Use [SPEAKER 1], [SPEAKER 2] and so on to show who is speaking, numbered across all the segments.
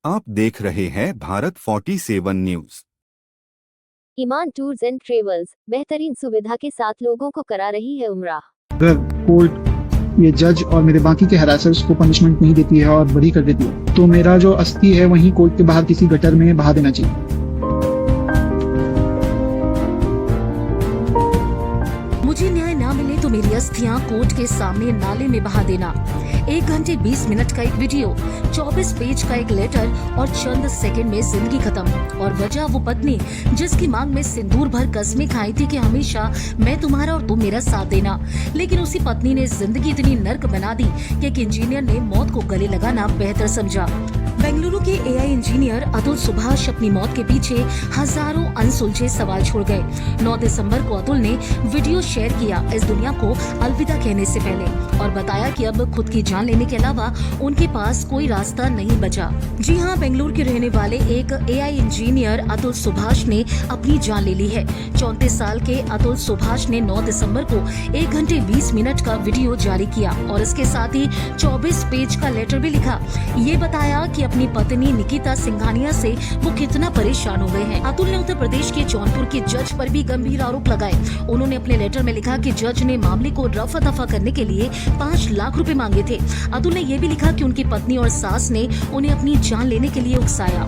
[SPEAKER 1] आप देख रहे हैं Bharat 47 news.
[SPEAKER 2] Iman tours and travels बेहतरीन सुविधा के साथ लोगों को करा रही है उम्रा।
[SPEAKER 3] अगर कोर्ट ये जज और मेरे बाकी के हरासर्स को पनिशमेंट नहीं देती है और बरी कर देती है तो मेरा जो अस्थि है वहीं कोर्ट के बाहर किसी गटर में बहा देना चाहिए।
[SPEAKER 4] मुझे न्याय ना मिले तो मेरी अस्थियां कोर्ट के सामने नाले में बहा देना। 1 घंटे 20 मिनट का एक वीडियो, 24 पेज का एक लेटर और चंद सेकंड में जिंदगी खत्म। और वजह वो पत्नी जिसकी मांग में सिंदूर भर कस्में खाई थी कि हमेशा मैं तुम्हारा और तुम मेरा साथ देना। लेकिन उसी पत्नी ने जिंदगी इतनी नर्क बना दी कि एक इंजीनियर ने मौत को गले लगाना बेहतर समझा। बेंगलुरु के एआई इंजीनियर अतुल सुभाष अपनी मौत के पीछे हजारों अनसुलझे सवाल छोड़ गए। 9 दिसंबर को अतुल ने वीडियो शेयर किया इस दुनिया को अलविदा कहने से पहले और बताया कि अब खुद की जान लेने के अलावा उनके पास कोई रास्ता नहीं बचा। जी हाँ, बेंगलुरु के रहने वाले एक एआई इंजीनियर अतुल सुभाष ने अपनी जान ले ली है। 34 साल के अतुल सुभाष ने 9 दिसंबर को 1 घंटे 20 मिनट का वीडियो जारी किया और इसके साथ ही 24 पेज का लेटर भी लिखा। ये बताया कि अपनी पत्नी निकिता सिंघानिया से वो कितना परेशान हो गए हैं। अतुल ने उत्तर प्रदेश के जौनपुर के जज पर भी गंभीर आरोप लगाए। उन्होंने अपने लेटर में लिखा कि जज ने मामले को रफा दफा करने के लिए 5 लाख रुपए मांगे थे। अतुल ने ये भी लिखा कि उनकी पत्नी और सास ने उन्हें अपनी जान लेने के लिए उकसाया।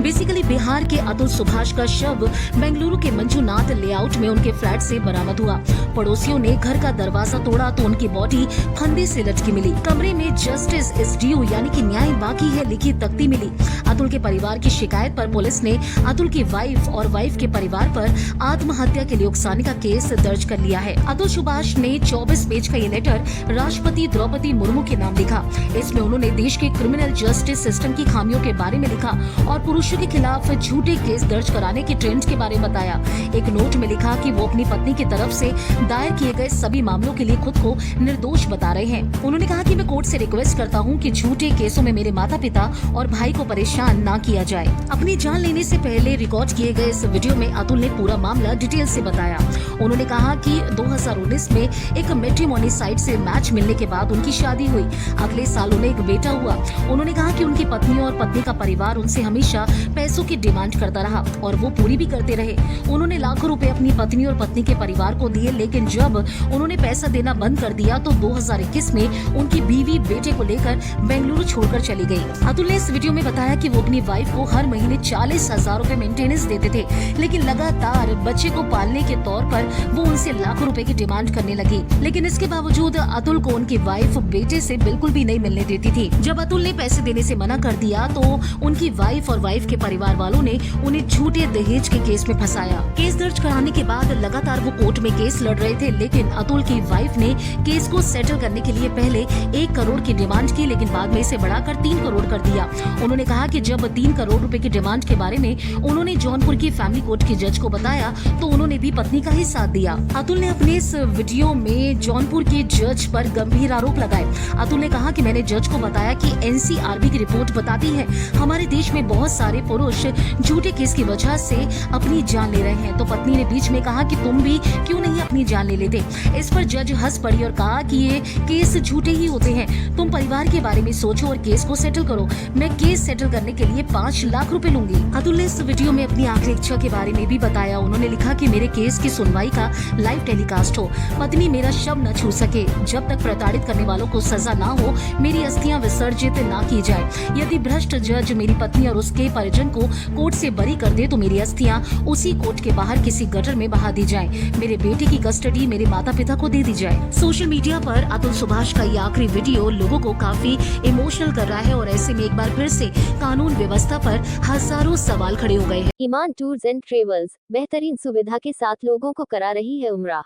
[SPEAKER 4] बेसिकली बिहार के अतुल सुभाष का शव बेंगलुरु के मंजूनाथ लेआउट में उनके फ्लैट से बरामद हुआ। पड़ोसियों ने घर का दरवाजा तोड़ा तो उनकी बॉडी फंदे से लटकी मिली। कमरे में जस्टिस इज ड्यू यानी कि न्याय बाकी है लिखी तख्ती मिली। अतुल के परिवार की शिकायत पर पुलिस ने अतुल की वाइफ और वाइफ के परिवार पर आत्महत्या के लिए उकसाने का केस दर्ज कर लिया है। अतुल सुभाष ने 24 पेज का ये लेटर राष्ट्रपति द्रौपदी मुर्मू के नाम लिखा। इसमें उन्होंने देश के क्रिमिनल जस्टिस सिस्टम की खामियों के बारे में लिखा और पुरुषों के खिलाफ झूठे केस दर्ज कराने के ट्रेंड के बारे में बताया। एक नोट में लिखा कि वो अपनी पत्नी की तरफ से दायर किए गए सभी मामलों के लिए खुद को निर्दोष बता रहे हैं। उन्होंने कहा कि मैं कोर्ट से रिक्वेस्ट करता हूँ कि झूठे केसों में मेरे माता पिता और भाई को परेशान ना किया जाए। अपनी जान लेने से पहले रिकॉर्ड किए गए इस वीडियो में अतुल ने पूरा मामला डिटेल से बताया। उन्होंने कहा कि 2019 में एक मैट्रिमोनी साइट से मैच मिलने के बाद उनकी शादी हुई। अगले साल उन्हें एक बेटा हुआ। उन्होंने कहा कि उनकी पत्नी और पत्नी का परिवार उनसे हमेशा पैसों की डिमांड करता रहा और वो पूरी भी करते रहे। उन्होंने लाखों रुपए अपनी पत्नी और पत्नी के परिवार को दिए, लेकिन जब उन्होंने पैसा देना बंद कर दिया तो 2021 में उनकी बीवी बेटे को लेकर बेंगलुरु छोड़कर चली गई। अतुल ने इस वीडियो में बताया कि वो अपनी वाइफ को हर महीने 40,000 रुपए मेंटेनेंस देते थे, लेकिन लगातार बच्चे को पालने के तौर पर वो उनसे लाखों रुपए की डिमांड करने लगी। लेकिन इसके बावजूद अतुल को उनकी वाइफ बेटे से बिल्कुल भी नहीं मिलने देती थी। जब अतुल ने पैसे देने से मना कर दिया तो उनकी वाइफ और वाइफ के परिवार वालों ने उन्हें झूठे दहेज के केस में फंसाया। केस दर्ज कराने के बाद लगातार वो कोर्ट में केस लड़ रहे थे, लेकिन अतुल की वाइफ ने केस को सेटल करने के लिए पहले 1 करोड़ की डिमांड की, लेकिन बाद में इसे बढ़ाकर 3 करोड़ कर दिया। उन्होंने कहा कि जब 3 करोड़ रुपए की डिमांड के बारे में उन्होंने जौनपुर की फैमिली कोर्ट की जज को बताया तो उन्होंने भी पत्नी का ही साथ दिया। अतुल ने अपने इस वीडियो में जौनपुर के जज पर गंभीर आरोप लगाए। अतुल ने कहा कि मैंने जज को बताया कि एनसीआरबी की रिपोर्ट बताती है हमारे देश में बहुत सारे पुरुष झूठे केस की वजह से अपनी जान ले रहे हैं। तो पत्नी ने बीच में कहा कि तुम भी क्यों नहीं अपनी जान ले लेते। इस पर जज हंस पड़ी और कहा कि ये केस झूठे ही होते हैं, तुम परिवार के बारे में सोचो और केस को सेटल करो। मैं केस सेटल करने के लिए 5 लाख रुपए लूंगी। अतुल ने इस वीडियो में अपनी आखिरी इच्छा के बारे में भी बताया। उन्होंने लिखा कि मेरे केस की सुनवाई का लाइव टेलीकास्ट हो, पत्नी मेरा शव न छू सके, जब तक प्रताड़ित करने वालों को सजा ना हो, मेरी अस्थियां विसर्जित ना की जाए। यदि भ्रष्ट जज मेरी पत्नी और उसके परिजन को कोर्ट से बरी कर दे तो मेरी अस्थियां उसी कोर्ट के बाहर किसी गटर में बहा दी जाए। मेरे बेटे की कस्टडी मेरे माता पिता को दे दी जाए। सोशल मीडिया पर अतुल सुभाष का ये आखिरी वीडियो लोगों को काफी इमोशनल कर रहा है और ऐसे में एक बार फिर से कानून व्यवस्था पर हजारों सवाल खड़े हो गए हैं।
[SPEAKER 2] ईमान टूर्स एंड ट्रेवल्स बेहतरीन सुविधा के साथ लोगों को करा रही है उम्रा।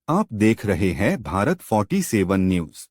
[SPEAKER 1] आप देख रहे हैं भारत 47 न्यूज।